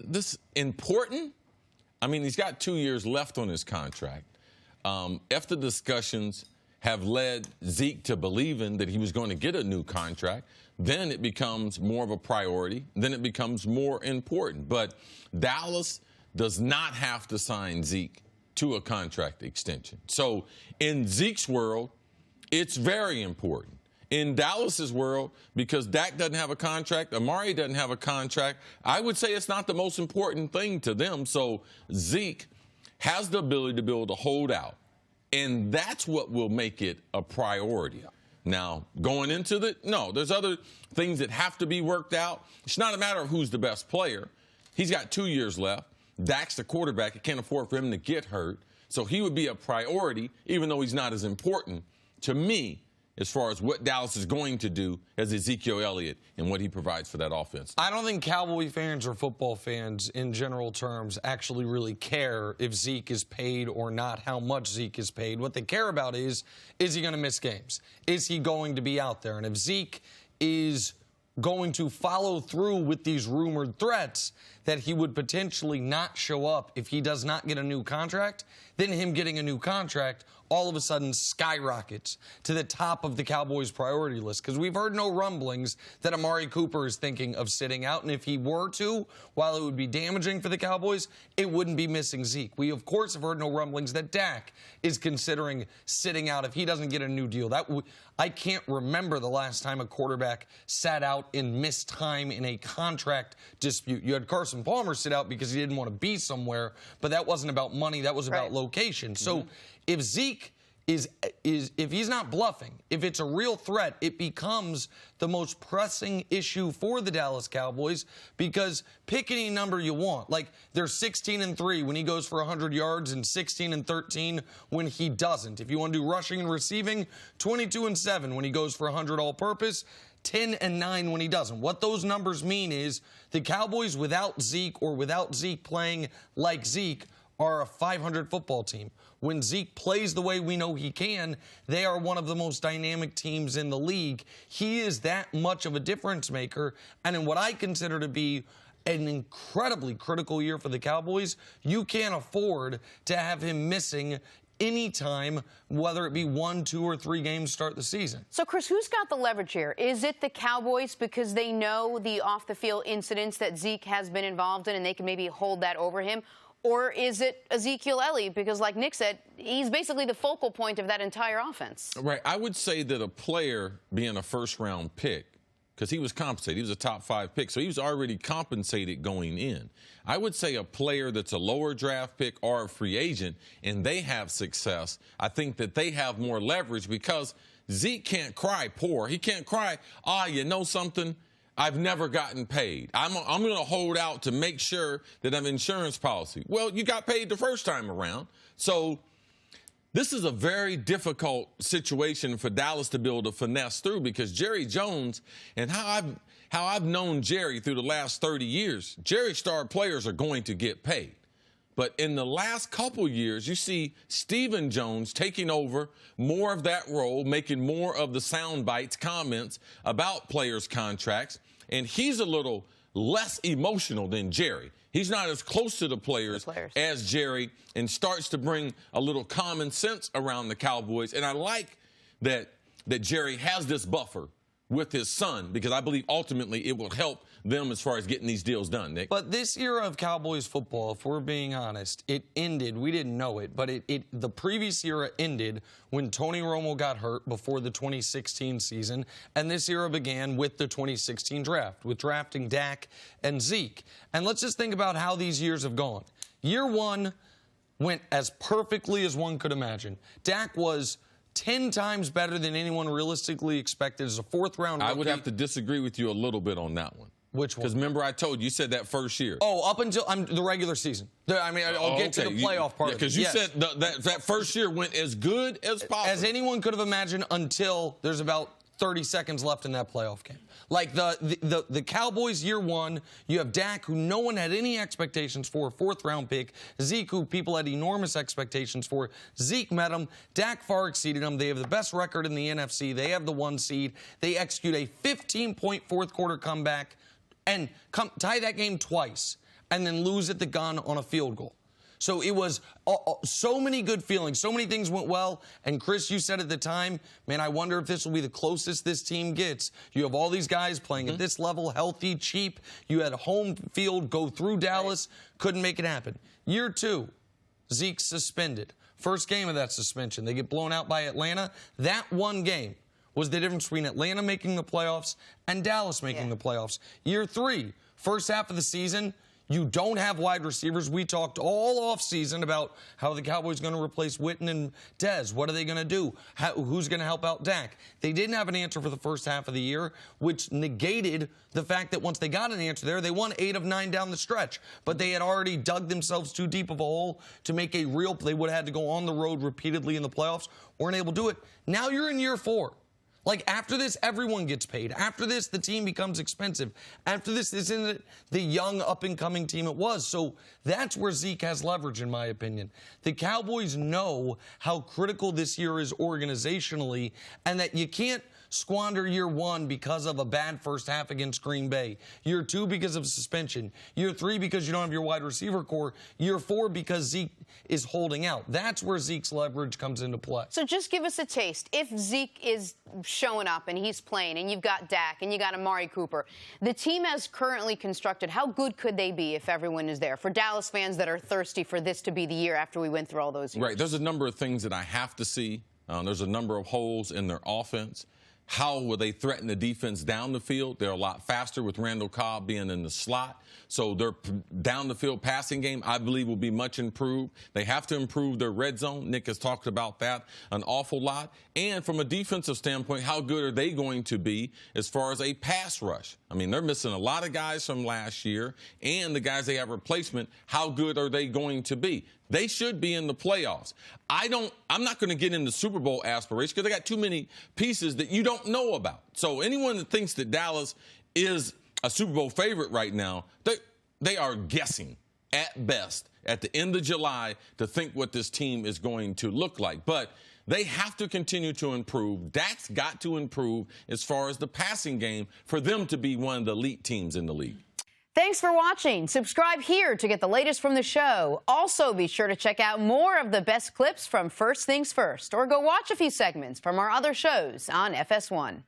this important? I mean, he's got 2 years left on his contract. After discussions have led Zeke to believing that he was going to get a new contract, then it becomes more of a priority. Then it becomes more important. But Dallas does not have to sign Zeke to a contract extension. So in Zeke's world, it's very important. In Dallas's world, because Dak doesn't have a contract, Amari doesn't have a contract, I would say it's not the most important thing to them. So Zeke has the ability to be able to hold out, and that's what will make it a priority. Yeah. Now, going into there's other things that have to be worked out. It's not a matter of who's the best player. He's got 2 years left. Dak's the quarterback. It can't afford for him to get hurt. So he would be a priority, even though he's not as important to me as far as what Dallas is going to do as Ezekiel Elliott and what he provides for that offense. I don't think Cowboy fans or football fans in general terms actually really care if Zeke is paid or not, how much Zeke is paid. What they care about is he going to miss games? Is he going to be out there? And if Zeke is going to follow through with these rumored threats that he would potentially not show up if he does not get a new contract, then him getting a new contract all of a sudden skyrockets to the top of the Cowboys' priority list. Because we've heard no rumblings that Amari Cooper is thinking of sitting out. And if he were to, while it would be damaging for the Cowboys, it wouldn't be missing Zeke. We, of course, have heard no rumblings that Dak is considering sitting out if he doesn't get a new deal. I can't remember the last time a quarterback sat out and missed time in a contract dispute. You had Carson Palmer sit out because he didn't want to be somewhere, but that wasn't about money. That was about location. So if Zeke if he's not bluffing, if it's a real threat, it becomes the most pressing issue for the Dallas Cowboys, because pick any number you want. Like, they're 16-3 when he goes for 100 yards and 16-13 when he doesn't. If you want to do rushing and receiving, 22-7 when he goes for 100 all-purpose, 10-9 when he doesn't. What those numbers mean is the Cowboys without Zeke, or without Zeke playing like Zeke, are a 500 football team. When Zeke plays the way we know he can, they are one of the most dynamic teams in the league. He is that much of a difference maker. And in what I consider to be an incredibly critical year for the Cowboys, you can't afford to have him missing any time, whether it be 1, 2, or 3 games start the season. So, Chris, who's got the leverage here? Is it the Cowboys because they know the off-the-field incidents that Zeke has been involved in and they can maybe hold that over him? Or is it Ezekiel Elliott? Because, like Nick said, he's basically the focal point of that entire offense. Right. I would say that a player being a first-round pick, because he was compensated, he was a top-5 pick, so he was already compensated going in. I would say a player that's a lower draft pick or a free agent and they have success, I think that they have more leverage, because Zeke can't cry poor. He can't cry, you know something? I've never gotten paid. I'm going to hold out to make sure that I have insurance policy. Well, you got paid the first time around. So this is a very difficult situation for Dallas to be able to finesse through, because Jerry Jones, and how I've known Jerry through the last 30 years, Jerry star players are going to get paid. But in the last couple years, you see Stephen Jones taking over more of that role, making more of the sound bites, comments about players' contracts. And he's a little less emotional than Jerry. He's not as close to the players as Jerry, and starts to bring a little common sense around the Cowboys. And I like that Jerry has this buffer with his son, because I believe ultimately it will help them as far as getting these deals done, Nick. But this era of Cowboys football, if we're being honest, it ended. We didn't know it, but the previous era ended when Tony Romo got hurt before the 2016 season, and this era began with the 2016 draft, with drafting Dak and Zeke. And let's just think about how these years have gone. Year 1 went as perfectly as one could imagine. Dak was 10 times better than anyone realistically expected as a 4th-round rookie. I would have to disagree with you a little bit on that one. Which one? Because remember, I told you, you said that first year. Oh, up until the regular season. I'll get to the playoff part. Because you said that first year went as good as possible. As anyone could have imagined, until there's about 30 seconds left in that playoff game. Like the Cowboys year 1, you have Dak, who no one had any expectations for, 4th-round pick. Zeke, who people had enormous expectations for. Zeke met him. Dak far exceeded him. They have the best record in the NFC. They have the 1 seed. They execute a 15-point fourth-quarter comeback and tie that game twice. and then lose at the gun on a field goal. So it was so many good feelings. So many things went well. And, Chris, you said at the time, man, I wonder if this will be the closest this team gets. You have all these guys playing at this level, healthy, cheap. You had home field go through Dallas. Couldn't make it happen. Year 2, Zeke suspended. First game of that suspension. They get blown out by Atlanta. That one game was the difference between Atlanta making the playoffs and Dallas making the playoffs. Year 3, first half of the season, you don't have wide receivers. We talked all offseason about how the Cowboys are going to replace Witten and Dez. What are they going to do? Who's going to help out Dak? They didn't have an answer for the first half of the year, which negated the fact that once they got an answer there, they won 8 of 9 down the stretch. But they had already dug themselves too deep of a hole to make a real – they would have had to go on the road repeatedly in the playoffs. Weren't able to do it. Now you're in year 4. Like, after this, everyone gets paid. After this, the team becomes expensive. After this isn't the young, up-and-coming team it was. So that's where Zeke has leverage, in my opinion. The Cowboys know how critical this year is organizationally, and that you can't squander year 1 because of a bad first half against Green Bay. Year 2 because of suspension. Year 3 because you don't have your wide receiver core. Year 4 because Zeke is holding out. That's where Zeke's leverage comes into play. So just give us a taste. If Zeke is showing up and he's playing and you've got Dak and you got Amari Cooper, the team as currently constructed, how good could they be if everyone is there? For Dallas fans that are thirsty for this to be the year after we went through all those years. Right. There's a number of things that I have to see. There's a number of holes in their offense. How will they threaten the defense down the field? They're a lot faster with Randall Cobb being in the slot. So their down-the-field passing game, I believe, will be much improved. They have to improve their red zone. Nick has talked about that an awful lot. And from a defensive standpoint, how good are they going to be as far as a pass rush? I mean, they're missing a lot of guys from last year, and the guys they have replacement, how good are they going to be? They should be in the playoffs. I'm not going to get into Super Bowl aspirations because they got too many pieces that you don't know about. So anyone that thinks that Dallas is a Super Bowl favorite right now, they are guessing at best at the end of July to think what this team is going to look like. But they have to continue to improve. Dak's got to improve as far as the passing game for them to be one of the elite teams in the league. Thanks for watching. Subscribe here to get the latest from the show. Also, be sure to check out more of the best clips from First Things First, or go watch a few segments from our other shows on FS1.